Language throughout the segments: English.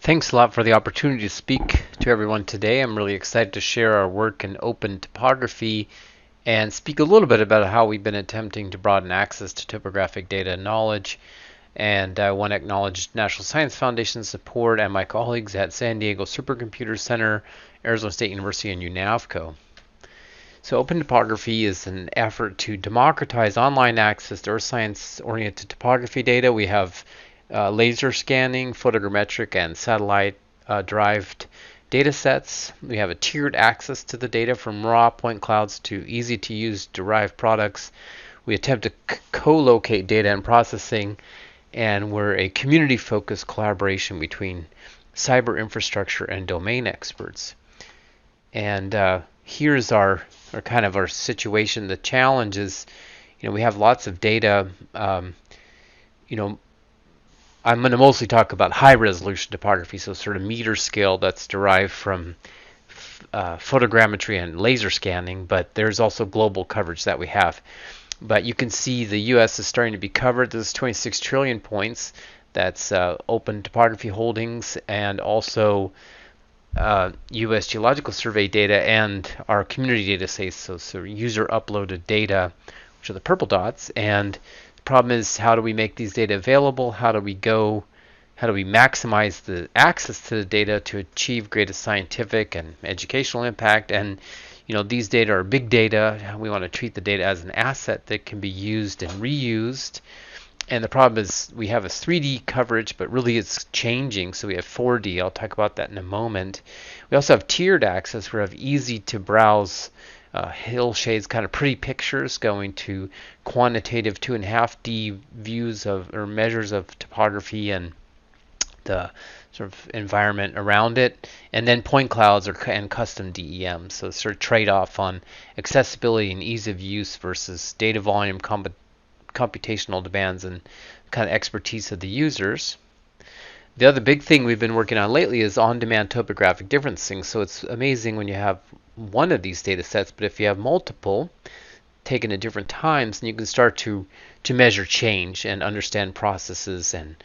Thanks a lot for the opportunity to speak to everyone today. I'm really excited to share our work in open topography and speak a little bit about how we've been attempting to broaden access to topographic data and knowledge. And I want to acknowledge National Science Foundation support and my colleagues at San Diego Supercomputer Center, Arizona State University, and UNAVCO. So open topography is an effort to democratize online access to earth science-oriented topography data. We have laser scanning, photogrammetric, and satellite-derived data sets. We have a tiered access to the data from raw point clouds to easy-to-use derived products. We attempt to co-locate data and processing, and we're a community-focused collaboration between cyber infrastructure and domain experts. And here's our kind of our situation. The challenge is, we have lots of data. I'm going to mostly talk about high resolution topography, so sort of meter scale that's derived from photogrammetry and laser scanning, but there's also global coverage that we have. But you can see the U.S. is starting to be covered. There's 26 trillion points. That's open topography holdings, and also U.S. Geological Survey data and our community data sets, so user uploaded data, which are the purple dots. And the problem is, how do we make these data available? How do we maximize the access to the data to achieve greatest scientific and educational impact? And these data are big data. We want to treat the data as an asset that can be used and reused. And the problem is we have a 3D coverage, but really it's changing. So we have 4D. I'll talk about that in a moment. We also have tiered access. We have easy to browse hill shades, kind of pretty pictures, going to quantitative 2.5D views or measures of topography and the sort of environment around it, and then point clouds and custom DEM. So sort of trade-off on accessibility and ease of use versus data volume, computational demands, and kind of expertise of the users. The other big thing we've been working on lately is on-demand topographic differencing. So it's amazing when you have one of these data sets, but if you have multiple taken at different times, then you can start to measure change and understand processes and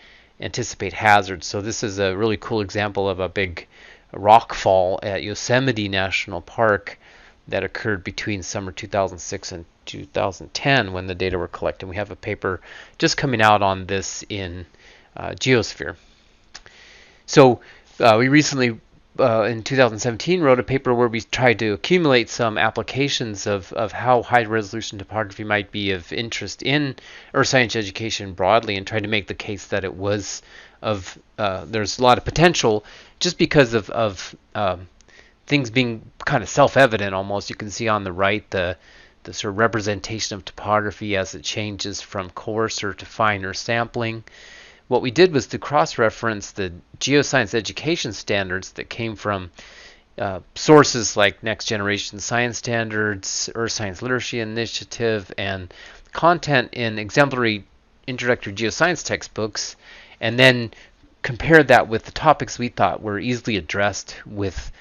anticipate hazards. So this is a really cool example of a big rock fall at Yosemite National Park that occurred between summer 2006 and 2010 when the data were collected. We have a paper just coming out on this in Geosphere. So we recently, in 2017, wrote a paper where we tried to accumulate some applications of how high-resolution topography might be of interest in earth science education broadly, and tried to make the case that it was there's a lot of potential just because of things being kind of self-evident almost. You can see on the right the sort of representation of topography as it changes from coarser to finer sampling. What we did was to cross-reference the geoscience education standards that came from sources like Next Generation Science Standards, Earth Science Literacy Initiative, and content in exemplary introductory geoscience textbooks, and then compared that with the topics we thought were easily addressed with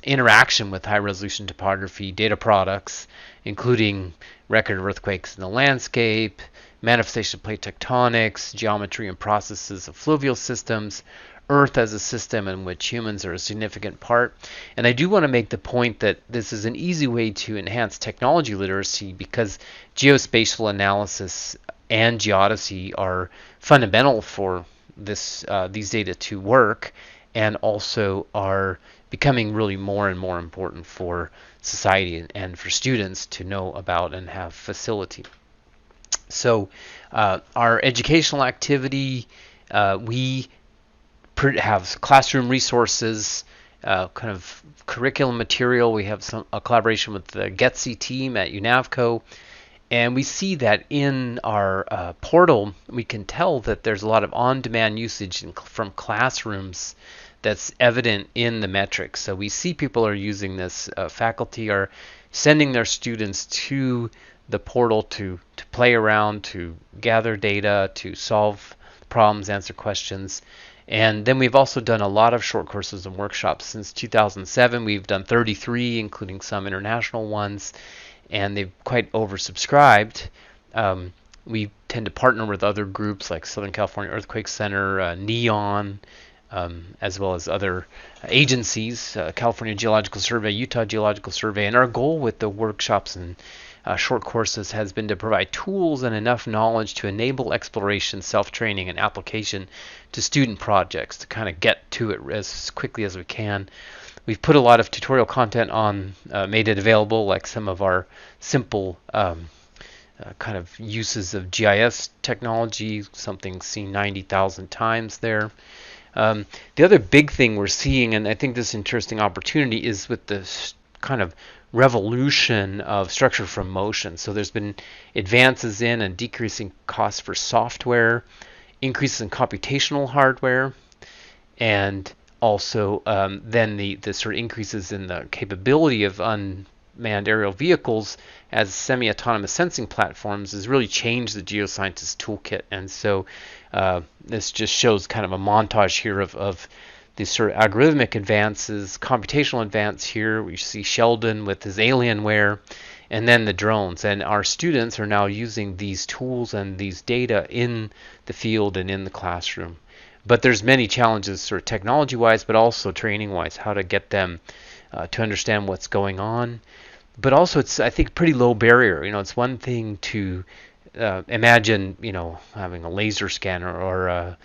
interaction with high-resolution topography data products, including record of earthquakes in the landscape, manifestation of plate tectonics, geometry and processes of fluvial systems, Earth as a system in which humans are a significant part. And I do want to make the point that this is an easy way to enhance technology literacy because geospatial analysis and geodesy are fundamental for these data to work, and also are becoming really more and more important for society and for students to know about and have facility. So our educational activity, we have classroom resources, kind of curriculum material. We have a collaboration with the GETSI team at UNAVCO, and we see that in our portal we can tell that there's a lot of on-demand usage from classrooms that's evident in the metrics. So we see people are using this. Faculty are sending their students to the portal to play around, to gather data, to solve problems, answer questions. And then we've also done a lot of short courses and workshops. Since 2007, we've done 33, including some international ones, and they've quite oversubscribed. We tend to partner with other groups like Southern California Earthquake Center, NEON, as well as other agencies, California Geological Survey, Utah Geological Survey. And our goal with the workshops and short courses has been to provide tools and enough knowledge to enable exploration, self-training, and application to student projects to kind of get to it as quickly as we can. We've put a lot of tutorial content on, made it available, like some of our simple kind of uses of GIS technology, something seen 90,000 times there. The other big thing we're seeing, and I think this interesting opportunity, is with this kind of revolution of structure from motion. So there's been advances in and decreasing costs for software, increases in computational hardware, and also then the sort of increases in the capability of unmanned aerial vehicles as semi-autonomous sensing platforms has really changed the geoscientist toolkit. And so this just shows kind of a montage here of these sort of algorithmic advances, computational advance here. We see Sheldon with his Alienware, and then the drones. And our students are now using these tools and these data in the field and in the classroom. But there's many challenges sort of technology-wise, but also training-wise, how to get them to understand what's going on. But also it's, I think, pretty low barrier. You know, it's one thing to imagine, you know, having a laser scanner or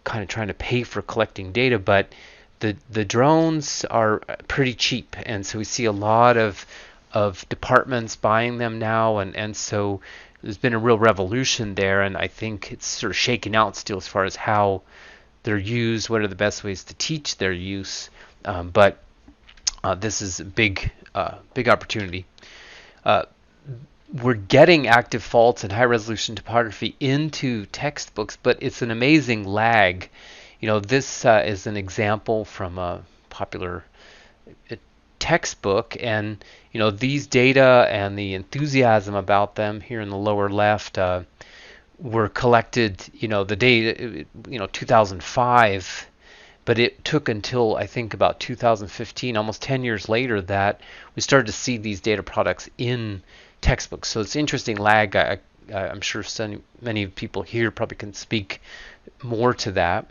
kind of trying to pay for collecting data, but the drones are pretty cheap, and so we see a lot of departments buying them now, and so there's been a real revolution there, and I think it's sort of shaken out still as far as how they're used, what are the best ways to teach their use, but this is a big opportunity. We're getting active faults and high resolution topography into textbooks, but it's an amazing lag. You know, this is an example from a popular textbook, and you know, these data and the enthusiasm about them here in the lower left were collected, you know, the data, you know, 2005, but it took until I think about 2015, almost 10 years later, that we started to see these data products in textbooks. So it's interesting lag. I'm sure many people here probably can speak more to that.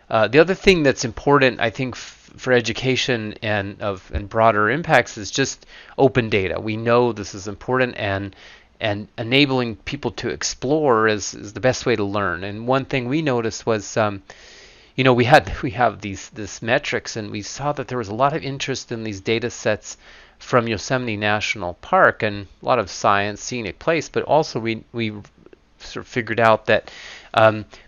The other thing that's important, I think, for education and broader impacts is just open data. We know this is important, and enabling people to explore is the best way to learn. And one thing we noticed was, you know, we have this metrics, and we saw that there was a lot of interest in these data sets from Yosemite National Park, and a lot of science, scenic place, but also we sort of figured out that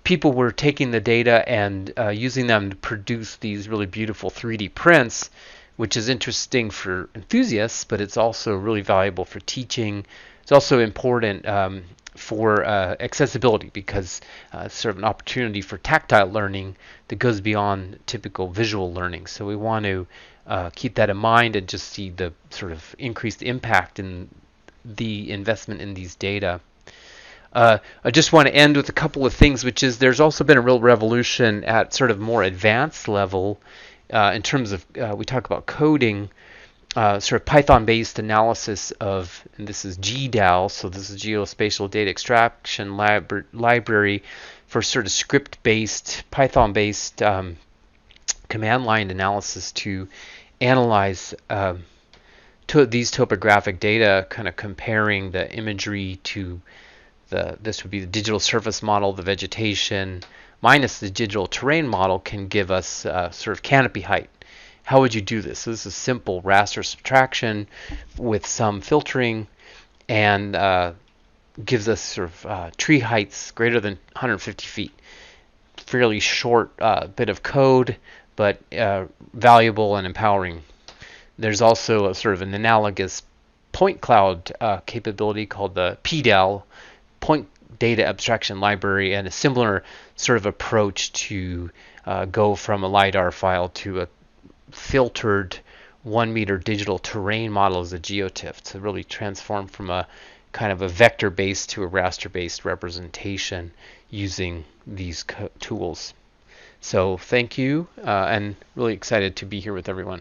people were taking the data and using them to produce these really beautiful 3D prints, which is interesting for enthusiasts, but it's also really valuable for teaching. It's also important for accessibility, because it's sort of an opportunity for tactile learning that goes beyond typical visual learning. So we want to keep that in mind and just see the sort of increased impact in the investment in these data. I just want to end with a couple of things, which is there's also been a real revolution at sort of more advanced level in terms of, we talk about coding, sort of Python-based analysis of, and this is GDAL, so this is Geospatial Data Extraction Library for sort of script-based, Python-based command line analysis to analyze these topographic data, kind of comparing the imagery to this would be the digital surface model, the vegetation, minus the digital terrain model can give us sort of canopy height. How would you do this? So this is simple raster subtraction with some filtering, and gives us sort of tree heights greater than 150 feet. Fairly short bit of code, but valuable and empowering. There's also a sort of an analogous point cloud capability called the PDAL, Point Data Abstraction Library, and a similar sort of approach to go from a LiDAR file to a filtered 1 meter digital terrain model as a geotiff to really transform from a kind of a vector-based to a raster-based representation using these tools. So thank you, and really excited to be here with everyone.